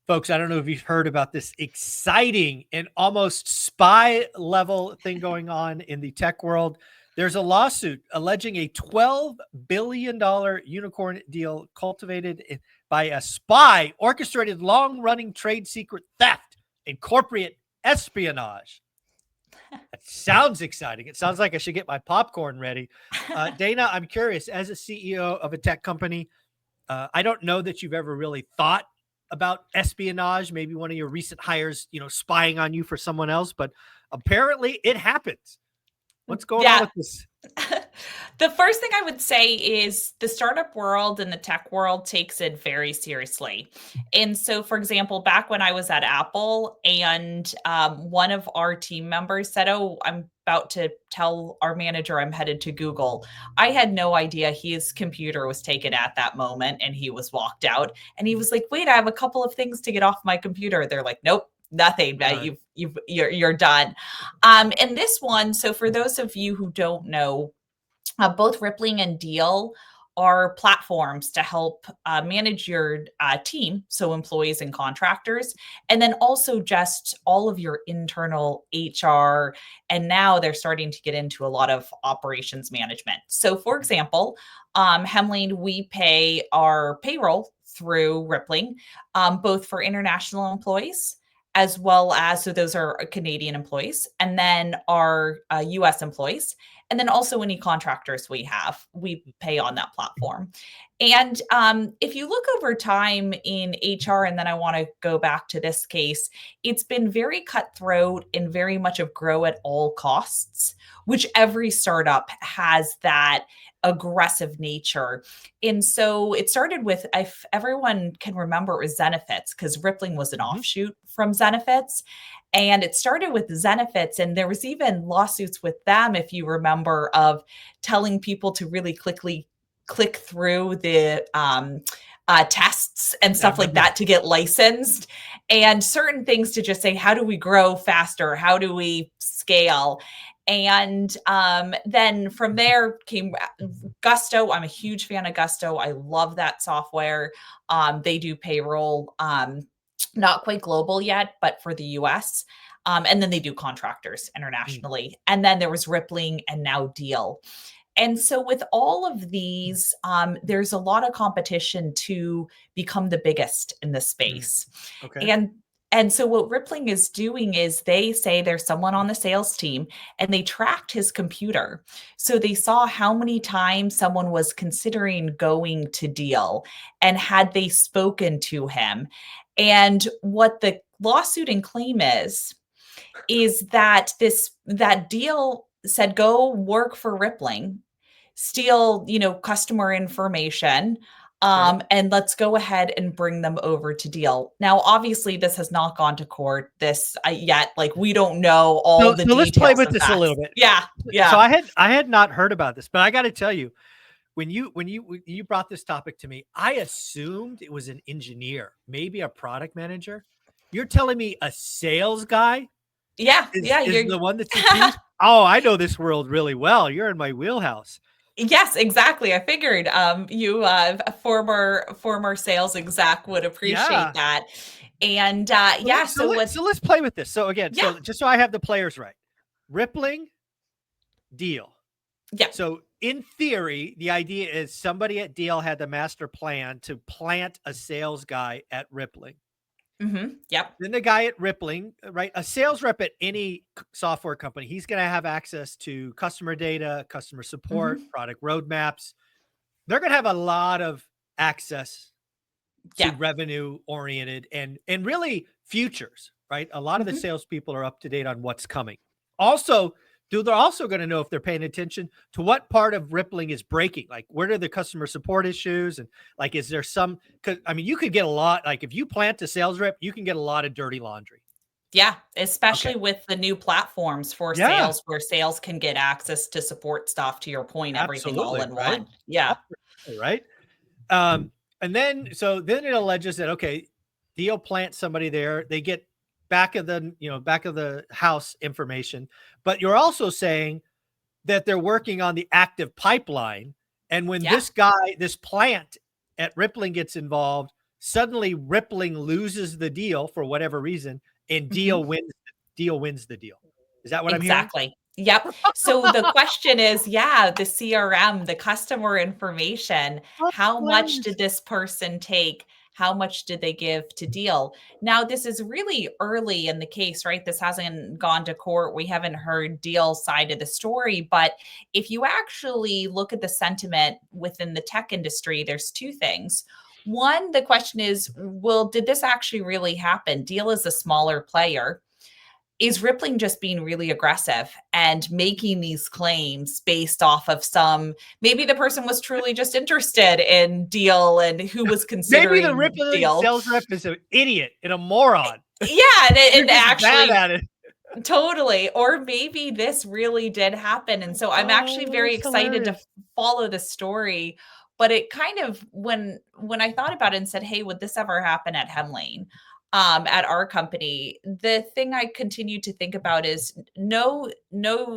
Folks, I don't know if you've heard about this exciting and almost spy level thing going on in the tech world. There's a lawsuit alleging a $12 billion unicorn deal cultivated by a spy orchestrated long-running trade secret theft and corporate espionage. That sounds exciting. It sounds like I should get my popcorn ready. Dana, I'm curious, as a CEO of a tech company, I don't know that you've ever really thought about espionage, maybe one of your recent hires, spying on you for someone else, but apparently it happens. What's going on Yeah. with this? The first thing I would say is the startup world and the tech world takes it very seriously. And so, for example, back when I was at Apple and one of our team members said, "Oh, I'm about to tell our manager I'm headed to Google." I had no idea his computer was taken at that moment and he was walked out. And he was like, "Wait, I have a couple of things to get off my computer." They're like, "Nope. Nothing. You're done." And this one, so for those of you who don't know, both Rippling and Deel are platforms to help manage your team, so employees and contractors, and then also just all of your internal HR. And now they're starting to get into a lot of operations management. So, for example, Hemline, we pay our payroll through Rippling, both for international employees as well as, so those are Canadian employees, and then our US employees. And then also any contractors we have, we pay on that platform. And if you look over time in HR, and then I want to go back to this case, it's been very cutthroat and very much of grow at all costs, which every startup has that aggressive nature. And so it started with, if everyone can remember, it was Zenefits, because Rippling was an offshoot from Zenefits. And it started with Zenefits, and there was even lawsuits with them, if you remember, of telling people to really quickly click through the tests and stuff like that to get licensed, and certain things to just say, how do we grow faster? How do we scale? And then from there came Gusto. I'm a huge fan of Gusto. I love that software. They do payroll, not quite global yet, but for the US. And then they do contractors internationally. And then there was Rippling and now Deel. And so with all of these, there's a lot of competition to become the biggest in the space. Okay. And so what Rippling is doing is they say there's someone on the sales team and they tracked his computer. So they saw how many times someone was considering going to Deel and had they spoken to him. And what the lawsuit and claim is that that Deel said, go work for Rippling, steal, customer information, and let's go ahead and bring them over to Deel. Now, obviously, this has not gone to court yet. Like, we don't know all the details. Let's play with this a little bit. Yeah. So I had not heard about this, but I got to tell you, when you brought this topic to me, I assumed it was an engineer, maybe a product manager. You're telling me a sales guy? Yeah, is the one that's accused? Oh, I know this world really well. You're in my wheelhouse. Yes, exactly. I figured you, a former sales exec, would appreciate that. And so let's play with this. So again, so just so I have the players right, Rippling, Deel. Yeah. So in theory, the idea is somebody at Deel had the master plan to plant a sales guy at Rippling. Yep. Then the guy at Rippling, right? A sales rep at any software company, he's going to have access to customer data, customer support, product roadmaps. They're going to have a lot of access to revenue oriented and really futures, right? A lot of the salespeople are up to date on what's coming. Also, they're also going to know if they're paying attention to what part of Rippling is breaking. Like, where are the customer support issues? And like, is there some, cause I mean, you could get a lot, like if you plant a sales rep, you can get a lot of dirty laundry. Yeah. Especially with the new platforms for sales, where sales can get access to support stuff, to your point, everything all in one. Yeah. Right. And then it alleges that, okay, Deel plants somebody there. They get back of the house information, but you're also saying that they're working on the active pipeline. And when this plant at Rippling gets involved, Suddenly Rippling loses the deal for whatever reason, and Deel Mhm. wins. Deel wins the deal. Is that what I'm hearing? Exactly. Yep. So the question is, yeah, the CRM, the customer information, Oh, how much hilarious. did this person take? How much did they give to Deal? Now, this is really early in the case, right? This hasn't gone to court. We haven't heard Deal's side of the story. But if you actually look at the sentiment within the tech industry, there's two things. One, the question is, well, did this actually really happen? Deal is a smaller player. Is Rippling just being really aggressive and making these claims based off of some, maybe the person was truly just interested in Deel and who was Maybe the considering Rippling Deel? sales rep is an idiot and a moron. Yeah, They're and just bad actually at it. totally. Or maybe this really did happen. And so I'm actually Oh, very that's excited to hilarious. follow the story. But it kind of, when I thought about it and said, hey, would this ever happen at Hemlane? At our company, the thing I continue to think about is know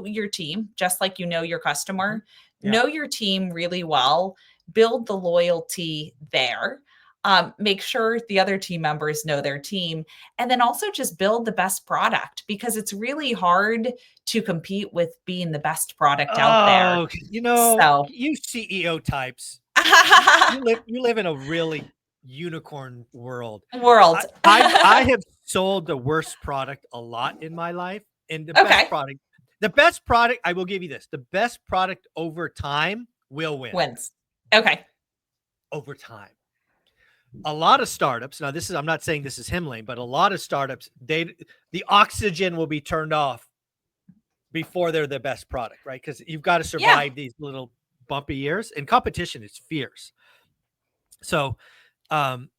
your team, just like you know your Mhm. customer. Yeah. Know your team really well, build the loyalty there. Make sure the other team members know their team, and then also just build the best product, because it's really hard to compete with being the best product out there. Oh, So you CEO types, you live in a really unicorn world. world. I have sold the worst product a lot in my life, and Okay. the best product, I will give you this, the best product over time will win. Wins. Okay. Over time. A lot of startups, now I'm not saying this is Himlane, but a lot of startups, the oxygen will be turned off before they're the best product, right? Because you've got to Yeah. survive these little bumpy years, and competition is fierce. So, um,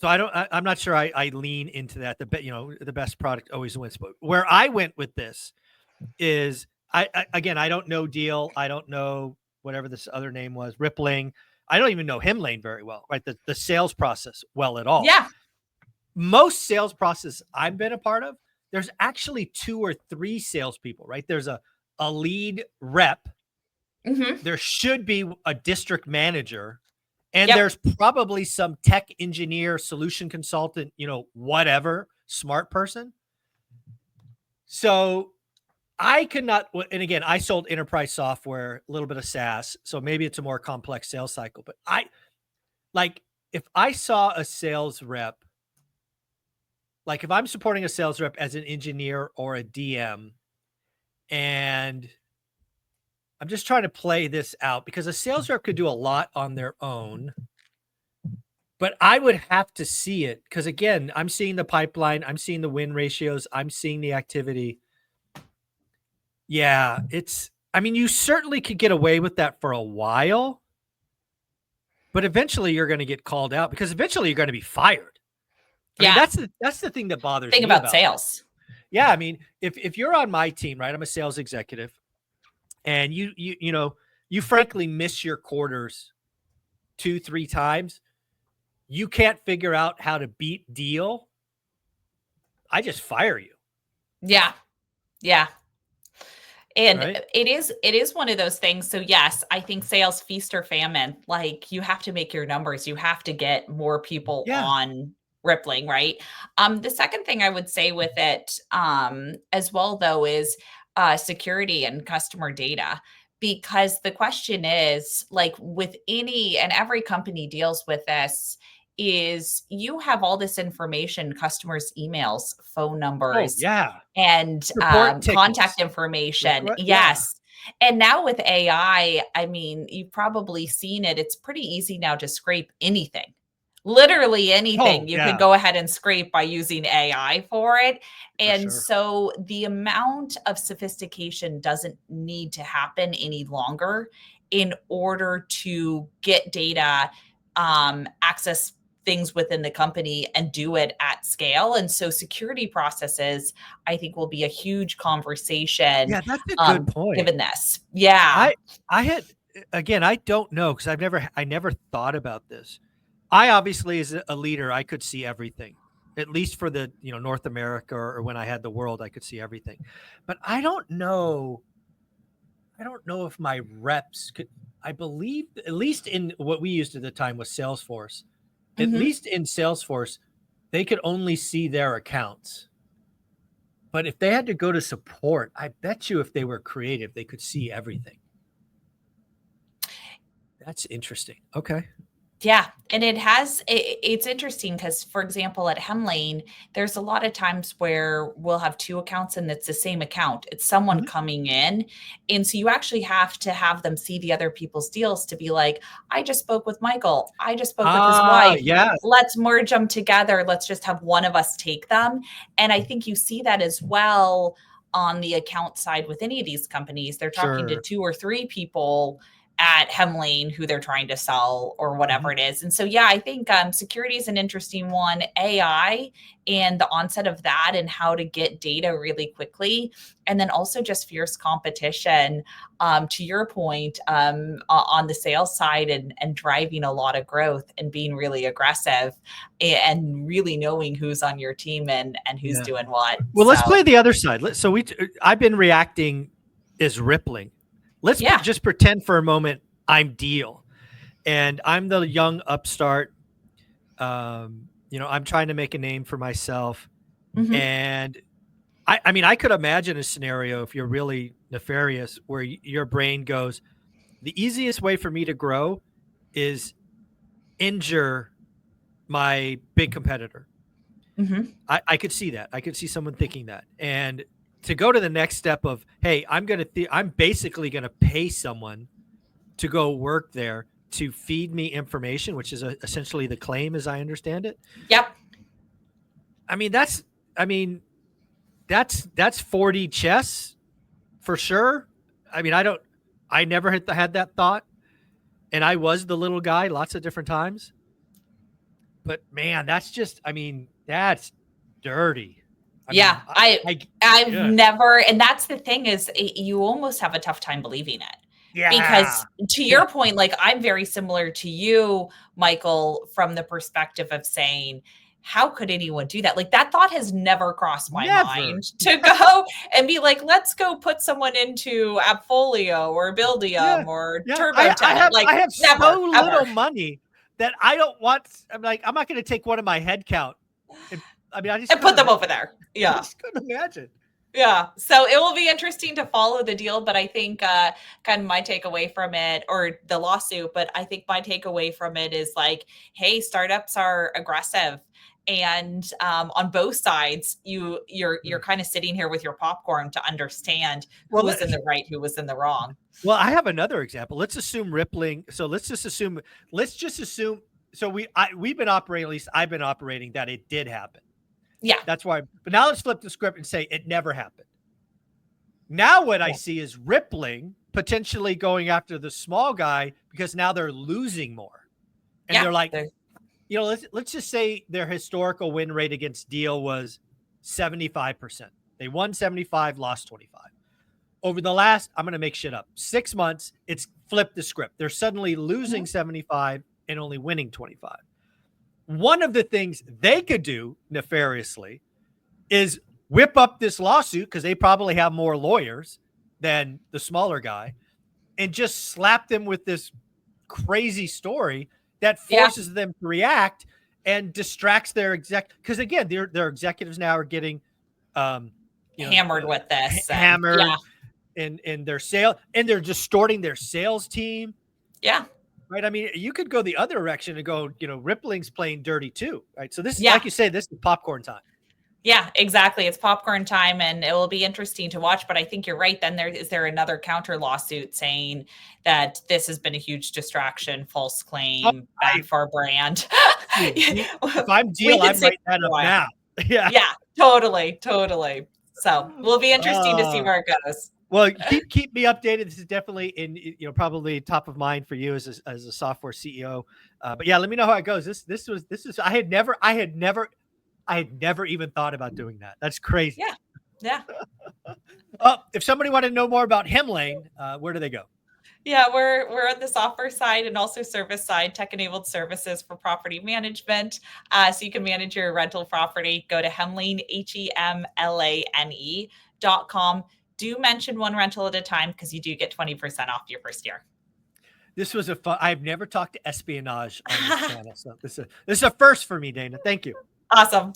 I'm not sure I lean into that. The best product always wins. But where I went with this is again, I don't know Deel. I don't know whatever this other name was, Rippling. I don't even know Himlane very well, right? The sales process well at all. Yeah. Most sales process I've been a part of, there's actually 2 or 3 salespeople, right? There's a lead rep. Hmm. There should be a district manager, and Yep. there's probably some tech engineer, solution consultant, whatever, smart person. So I could not, and again, I sold enterprise software, a little bit of SaaS, so maybe it's a more complex sales cycle. But like, if I saw a sales rep, like if I'm supporting a sales rep as an engineer or a DM, and I'm just trying to play this out, because a sales rep could do a lot on their own, but I would have to see it, because again, I'm seeing the pipeline, I'm seeing the win ratios, I'm seeing the activity. Yeah, I mean, you certainly could get away with that for a while, but eventually you're going to get called out, because eventually you're going to be fired. I mean, Yeah. that's the thing that bothers Think me about about this. sales. Yeah, I mean, if you're on my team, right? I'm a sales executive, and you frankly miss your quarters 2, 3 times. You can't figure out how to beat Deel. I just fire you, Yeah. Yeah. And right? it is one of those things. So yes, I think sales feast or famine. Like, you have to make your numbers. You have to get more people Yeah. on Rippling, right? The second thing I would say with it, as well though, is security and customer data. Because the question is, like, with any and every company deals with this, is you have all this information, customers' emails, phone Oh, numbers, yeah. and Report contact tickets. information. Yeah. Yes. And now with AI, I mean, you've probably seen it. It's pretty easy now to scrape anything. Literally Oh, anything you can yeah, go ahead and scrape by using AI for it. for And sure. so the amount of sophistication doesn't need to happen any longer in order to get data, access things within the company, and do it at scale. And so security processes, I think, will be a huge conversation, Yeah, that's a good point. given this. Yeah. I I had again, I don't know, because I never thought about this. I obviously, as a leader, I could see everything. At least for the, North America, or when I had the world, I could see everything. But I don't know if my reps could. I believe, at least in what we used at the time was Salesforce, at least in Salesforce, they could only see their accounts. But if they had to go to support, I bet you if they were creative, they could see everything. That's interesting. Okay. Yeah, and it's interesting because, for example, at Hemlane, there's a lot of times where we'll have two accounts and it's the same account. It's someone Mhm. coming in. And so you actually have to have them see the other people's deals to be like, I just spoke with Michael. I just spoke with his wife. Yes. Let's merge them together. Let's just have one of us take them. And I think you see that as well on the account side with any of these companies. They're talking to Sure. 2 or 3 people at Hemlane who they're trying to sell or whatever Mhm. it is. And so, yeah, I think security is an interesting one. AI and the onset of that and how to get data really quickly. And then also just fierce competition, to your point, on the sales side and driving a lot of growth and being really aggressive and really knowing who's on your team and who's Yeah. doing what. Well, let's So, play the other side. So I've been reacting as rippling. Let's yeah. just pretend for a moment I'm Deel, and I'm the young upstart. I'm trying to make a name for myself, Mhm. and I mean, I could imagine a scenario if you're really nefarious where your brain goes, the easiest way for me to grow is injure my big competitor. Mhm. I could see that. I could see someone thinking that. And to go to the next step of, hey, I'm basically gonna pay someone to go work there to feed me information, which is essentially the claim, as I understand it. Yep. I mean, I mean, that's 4D chess for sure. I mean, I never had that thought, and I was the little guy lots of different times. But man, I mean, that's dirty. I Yeah, mean, I I I've yeah. never, and that's the thing is you almost have a tough time believing it. Yeah. Because to Yeah. your point, like I'm very similar to you, Michael, from the perspective of saying, how could anyone do that? Like that thought has never crossed my Never. mind to go and be like, let's go put someone into Appfolio or Yeah. Buildium or Yeah. TurboTax. Like I have never, so ever. little money that I don't want. I'm like, I'm not going to take one of my head count. And I mean, I just And couldn't put them imagine. over there. I Yeah. just couldn't imagine. Yeah. So it will be interesting to follow the deal, but I think kind of my takeaway from it or the lawsuit, but I think my takeaway from it is like, hey, startups are aggressive. And on both sides, you're kind of sitting here with your popcorn to understand who Well, was in the right, who was in the wrong. well, I have another example. Let's assume rippling. So let's just assume. So we've been operating, at least I've been operating that it did happen. Yeah. That's why. But now let's flip the script and say it never happened. Now what I Yeah. see is rippling potentially going after the small guy because now they're losing more. And Yeah. they're like, let's just say their historical win rate against Deel was 75%. They won 75, lost 25. Over the last, I'm going to make shit up, 6 months, it's flipped the script. They're suddenly losing 75 and only winning 25. One of the things they could do nefariously is whip up this lawsuit because they probably have more lawyers than the smaller guy and just slap them with this crazy story that Yeah. forces them to react and distracts their because again, their executives now are getting Hammered with this. And yeah. hammered in their sale, and they're distorting their sales team. Yeah. Right. I mean, you could go the other direction and go, Rippling's playing dirty too. Right. So this, Yeah. like you say, this is popcorn time. Yeah, exactly. It's popcorn time and it will be interesting to watch. But I think you're right. Then is there another counter lawsuit saying that this has been a huge distraction, false Oh, claim, bad for our brand? if I'm We Deel, could I'm say writing that for a up while. now. Yeah. Yeah, totally, totally. So will be interesting to see Uh, where it goes. well, keep me updated. This is definitely probably top of mind for you as a software CEO. But yeah, let me know how it goes. This is I had never even thought about doing that. That's crazy. Yeah. Yeah. If somebody wanted to know more about Hemlane, where do they go? Yeah, we're on the software side and also service side, tech-enabled services for property management. So you can manage your rental property. Go to Hemlane, HEMLANE.com. Do mention one rental at a time because you do get 20% off your first year. This was a fun. I've never talked to espionage on this channel, so this is a first for me, Dana. Thank you. Awesome.